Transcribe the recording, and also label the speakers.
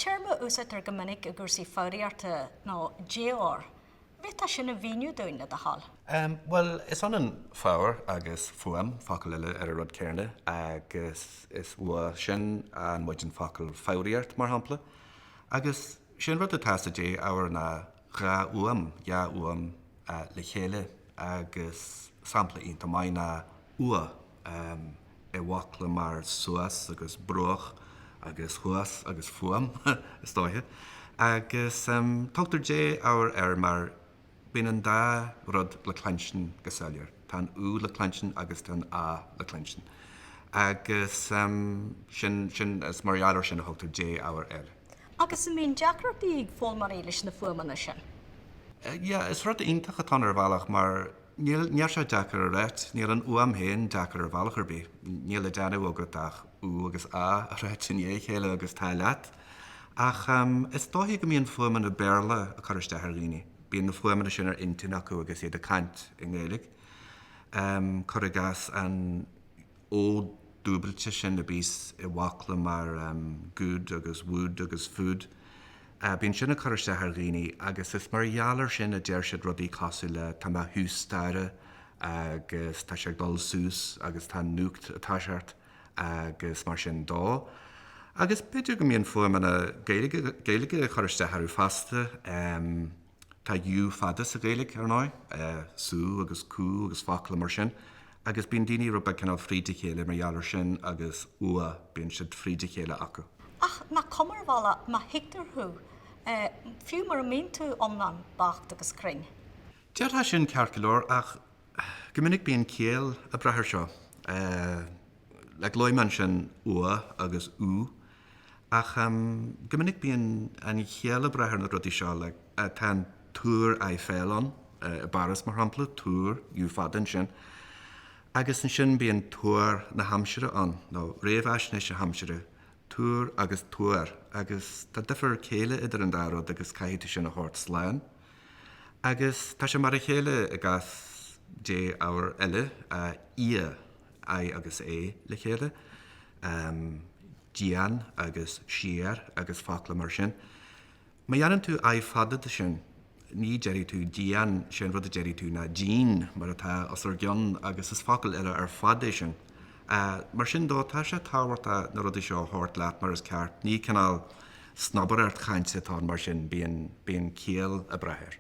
Speaker 1: Teirme úsait ar gomininic a gúsaí fáiríarta nó déor. Bhí sin a bhíniú dúine a hall?
Speaker 2: Well, is an fáir agus fuam facail eile ar a rud céirne agus is bhua sin an muid an facail fáiríart mar hampla. Agus sin rud atá dé áhar na ga uam, ja uam le chéile agus sampla ionta mai na ua I bhacla mar suas agus broch agus chuas agus fuam is dóithe. Agus tugtar dé áhar mar bíon an dá rud le clansin go Siar. Tá ú le clansin agus tá a le clansin. Agus sin is marialar sin a thugtar dé áhar
Speaker 1: Agus mín deacrar bíag fól mar éile sin na fuaimeanna sin?
Speaker 2: Ja, is rud ionintach atá ar bhealach mar níor se deacar a réit, níor an uam héin deacar ar bhealach ar bí. Níl le deanú agatach ú agus a réit sin é chéile agus tá leat. Ach is dóthaí go míon fuaimeanna béarla a chuiriste ar líní. Bíon na fuaimeanna sin ar intin acu agus iad a cant in Gaeilge. Cur gas an ó dúbailte sin na bís I bhacla mar good agus wood agus food. Bíon sin a chuiriste ar líní agus is mar dhealar sin a déir siad rudaí cosú le tá má hús staire agus tá sé dul sús agus tá nuacht atá seart agus mar sin dó. Agus beidir go míon fuaimeanna Gaeilge a chuiriste arú fasta tá dú fadas a Gaeilge ar ná, sú agus cú agus facla mar sin. Agus bíon daoine rubbe cinál fríde chéile mar dhealar sin agus ua bíon siad fríde chéile acu.
Speaker 1: Ach, na cumar bhla má hiictar thu, fiú mar mén tú omnan bacht agus cring.
Speaker 2: Deartha sin cearcalór ach go minic bíon céal a brethir seo. Le loimean sin ua agus ú. Ach go minic bíon an chéal a brethir na rudí seo le tá tuar a félan I baras mar hampla, tuar, dú fadan sin. Agus an sin bíon tuar na hamsire an, nó réomheisne se hamsire. Tuar agus tuar, agus tá difar chéile idir an dárod agus caiite sin a hort sláin. Agus tá sé mar a chéile a gas dé áhar eile ia agus le chéile. Dian agus Siar agus facla mar sin. Ma dhéanann tú fada sin, ní deirí tú dian sin rud a deirí tú na dín mar atá os ar gionn agus is facail eile ar fada sin. Mar sin dó tá sé táhairta na rudí seo hort leat mar is ceart. Ní canál snabbar ar chainte tá mar sin bíon céal a brethir.